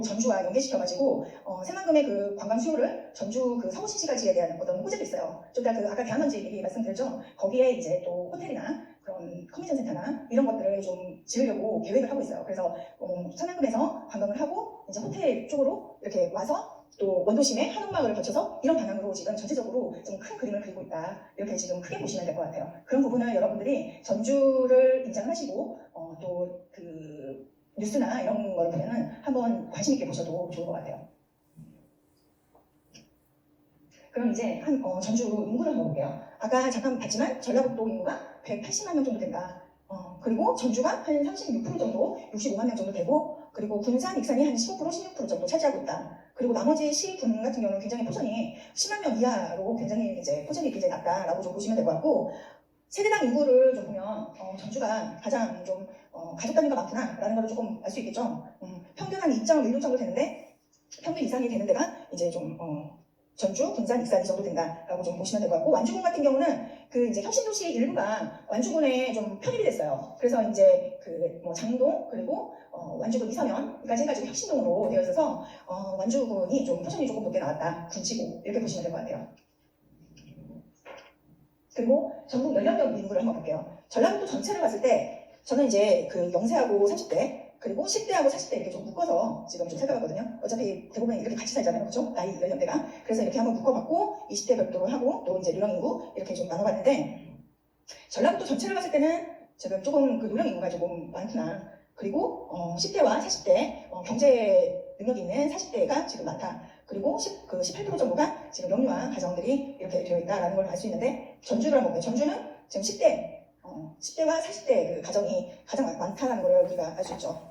전주와 연계시켜가지고 새만금의 그 관광 수요를 전주 그 서구신시가지에 대한 어떤 호재도 있어요. 좀 아까 대한민지 얘기 말씀드렸죠. 거기에 이제 또 호텔이나 그런 컨벤션 센터나 이런 것들을 좀 지으려고 계획을 하고 있어요. 그래서 새만금에서 관광을 하고 이제 호텔 쪽으로 이렇게 와서 또 원도심의 한옥마을을 거쳐서 이런 방향으로 지금 전체적으로 좀 큰 그림을 그리고 있다. 이렇게 지금 크게 보시면 될 것 같아요. 그런 부분을 여러분들이 전주를 인정을 하시고 또 그 뉴스나 이런 거를 보면은 한번 관심 있게 보셔도 좋을 것 같아요. 그럼 이제 전주 인구를 한번 볼게요. 아까 잠깐 봤지만 전라북도 인구가 180만 명 정도 된다. 그리고 전주가 한 36% 정도, 65만 명 정도 되고, 그리고 군산, 익산이 한 15%, 16% 정도 차지하고 있다. 그리고 나머지 시군 같은 경우는 굉장히 포션이 10만 명 이하로 굉장히 이제 포션이 굉장히 낮다라고 좀 보시면 될 것 같고, 세대당 인구를 좀 보면 전주가 가장 좀 가족 단위가 많구나라는 걸 조금 알 수 있겠죠. 평균 한 2.16 정도 되는데 평균 이상이 되는 데가 이제 좀 전주, 군산, 익산 이 정도 된다라고 좀 보시면 될 것 같고, 완주군 같은 경우는 그 이제 혁신도시 일부가 완주군에 좀 편입이 됐어요. 그래서 이제 그 뭐 장동 그리고 완주군 이서면까지 해가지고 혁신동으로 되어 있어서 완주군이 좀 포션이 조금 높게 나왔다, 군치고 이렇게 보시면 될 것 같아요. 그리고 전국 연령별 인구를 한번 볼게요. 전라북도 전체를 봤을 때 저는 이제 그 영세하고 30대 그리고 10대하고 40대 이렇게 좀 묶어서 지금 좀 살펴봤거든요. 어차피 대부분 이렇게 같이 살잖아요, 그렇죠? 나이 연령대가. 그래서 이렇게 한번 묶어봤고 20대 별도로 하고 또 이제 노령 인구 이렇게 좀 나눠봤는데, 전라북도 전체를 봤을 때는 지금 조금 그 노령 인구가 조금 많구나. 그리고 10대와 40대 경제 능력이 있는 40대가 지금 많다. 그리고 18% 정도가 지금 영유아 가정들이 이렇게 되어 있다라는 걸 알 수 있는데, 전주를 한번 볼게요. 전주는 지금 10대와 40대 그 가정이 가장 많다는 걸 우리가 알 수 있죠.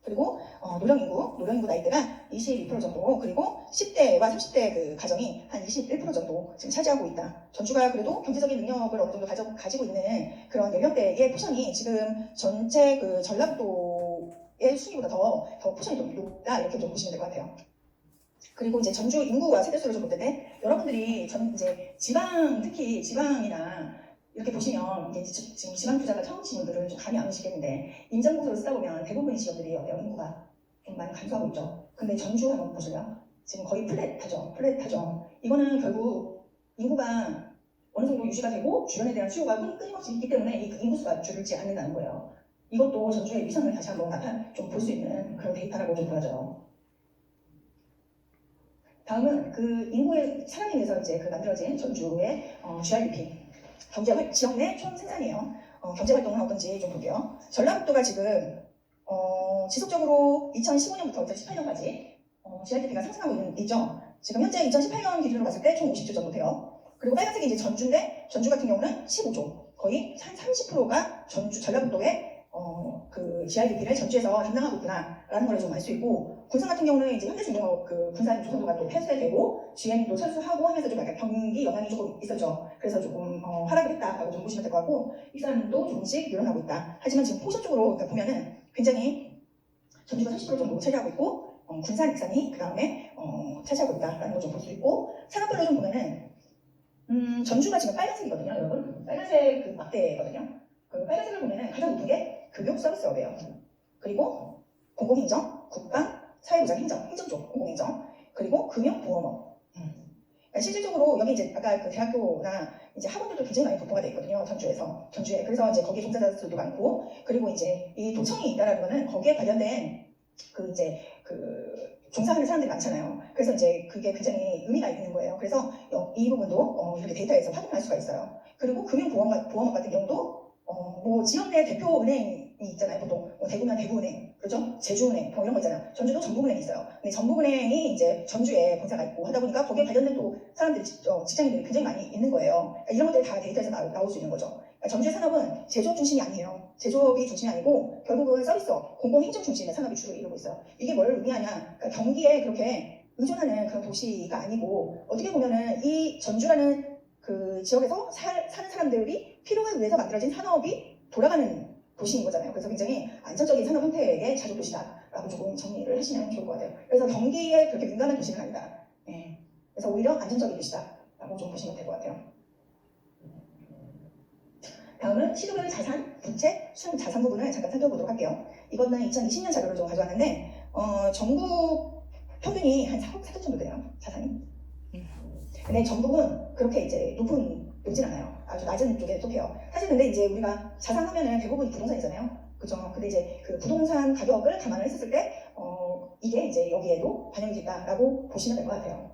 그리고 노령인구 나이대가 22% 정도, 그리고 10대와 30대 그 가정이 한 21% 정도 지금 차지하고 있다. 전주가 그래도 경제적인 능력을 어느 정도 가지고 있는 그런 연령대의 포션이 지금 전체 그 전라북도의 순위보다 더 포션이 좀 높다, 이렇게 좀 보시면 될 것 같아요. 그리고 이제 전주 인구와 세대수를 좀 볼 텐데, 여러분들이 이제 특히 지방이나 이렇게 보시면 이제 지금 지방 투자가 처음이신 분들은 좀 감이 안 오시겠는데, 인정고소를 쓰다 보면 대부분의 지역들이 인구가 좀 많이 감소하고 있죠. 근데 전주 한번 보실래요? 지금 거의 플랫하죠. 이거는 결국 인구가 어느 정도 유지가 되고 주변에 대한 수요가 끊임없이 있기 때문에 이 인구수가 줄지 않는다는 거예요. 이것도 전주의 위상을 다시 한번 좀 볼 수 있는 그런 데이터라고 좀 보여져요. 다음은 그 인구의 사람에 의해서 이제 그 만들어진 전주의 GRDP, 지역 내 총 생산이에요. 경제 활동은 어떤지 좀 볼게요. 전라북도가 지금 지속적으로 2015년부터 2018년까지 GRDP가 상승하고 있죠. 지금 현재 2018년 기준으로 봤을 때 총 50조 정도 돼요. 그리고 빨간색이 이제 전주인데, 전주 같은 경우는 15조, 거의 한 30%가 전라북도의 그 GRDP를 전주에서 담당하고 있구나라는 걸 좀 알 수 있고, 군산 같은 경우는 이제 현대중공업 그 군산 조선소가 또 폐쇄되고 GM도 철수하고 하면서 좀 약간 경기 영향이 조금 있었죠. 그래서 조금 하락을 했다라고 좀 보시면 될 것 같고, 익산도 조금씩 늘어나고 있다. 하지만 지금 포션 쪽으로 보면은 굉장히 전주가 30% 정도 차지하고 있고, 군산, 익산이 그 다음에 차지하고 있다라는 걸 좀 볼 수 있고, 산업별로 좀 보면은 전주가 지금 빨간색이거든요, 여러분. 빨간색 그 막대거든요. 그 빨간색을 보면은 가장 높은 게 교육 서비스업이에요. 그리고 공공행정, 국방, 사회보장 행정 쪽 공공행정, 그리고 금융보험업. 그러니까 실질적으로 여기 이제 아까 그 대학교나 이제 학원들도 굉장히 많이 도포가 돼 있거든요, 전주에. 그래서 이제 거기에 종사자 수도 많고, 그리고 이제 이 도청이 있다라는 거는 거기에 관련된 그 이제 그 종사하는 사람들이 많잖아요. 그래서 이제 그게 굉장히 의미가 있는 거예요. 그래서 이 부분도 이렇게 데이터에서 확인할 수가 있어요. 그리고 금융보험업 같은 경우도 뭐 지역 내 대표 은행이 있잖아요. 보통 대구면 대구은행, 그렇죠? 제주은행 이런 거 있잖아요. 전주도 전북은행이 있어요. 근데 전북은행이 이제 전주에 본사가 있고 하다 보니까 거기에 관련된 또 사람들이 직장인들이 굉장히 많이 있는 거예요. 그러니까 이런 것들이 다 데이터에서 나올 수 있는 거죠. 그러니까 전주의 산업은 제조업 중심이 아니에요. 제조업이 중심이 아니고 결국은 서비스업, 공공행정 중심의 산업이 주로 이루고 있어요. 이게 뭘 의미하냐? 그러니까 경기에 그렇게 의존하는 그런 도시가 아니고, 어떻게 보면은 이 전주라는 그 지역에서 사는 사람들이 필요에 의해서 만들어진 산업이 돌아가는 도시인 거잖아요. 그래서 굉장히 안정적인 산업 형태의 자족 도시다라고 조금 정리를 하시면 좋을 것 같아요. 그래서 경기에 그렇게 민감한 도시는 아니다. 그래서 오히려 안정적인 도시다라고 좀 보시면 될 것 같아요. 다음은 시도별 자산, 부채, 순자산 부분을 잠깐 살펴보도록 할게요. 이거는 2020년 자료를 좀 가져왔는데 전국 평균이 한 4억 4천 정도 돼요, 자산이. 근데 전북은 그렇게 이제 높진 않아요. 아주 낮은 쪽에 속해요. 사실 근데 이제 우리가 자산하면은 대부분이 부동산이잖아요. 그죠? 근데 이제 그 부동산 가격을 감안을 했었을 때 이게 이제 여기에도 반영이 됐다라고 보시면 될 것 같아요.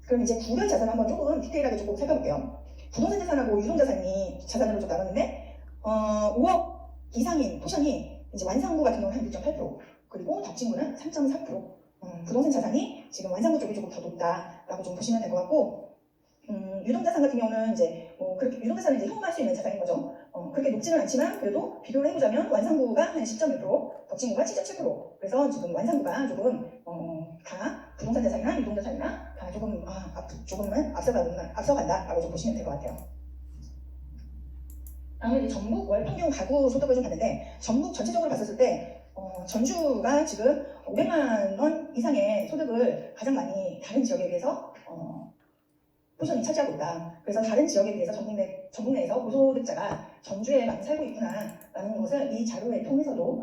그럼 이제 구별 자산을 한번 조금 디테일하게 조금 살펴볼게요. 부동산 자산하고 유동 자산으로 좀 나눴는데 5억 이상인 포션이 이제 완상구 같은 경우는 한 6.8%, 그리고 덕진구는 3.3%. 부동산 자산이 지금 완상구 쪽이 조금 더 높다라고 좀 보시면 될 것 같고, 유동자산 같은 경우는 이제 그렇게 유동자산은 이제 현금화할 수 있는 자산인 거죠. 그렇게 높지는 않지만 그래도 비교를 해보자면 완산구가 한 10.1%, 덕진구가 7.7%. 그래서 지금 완산구가 조금 다 부동산 자산이나 유동 자산이나 다 조금은 앞서간다라고 좀 보시면 될 것 같아요. 다음은 이제 전국 월 평균 가구 소득을 좀 봤는데 전국 전체적으로 봤었을 때 전주가 지금 500만 원 이상의 소득을 가장 많이 다른 지역에 비해서 포션이 차지하고 있다. 그래서 다른 지역에 비해서 전국 내에서 고소득자가 전주에 많이 살고 있구나라는 것을 이 자료를 통해서도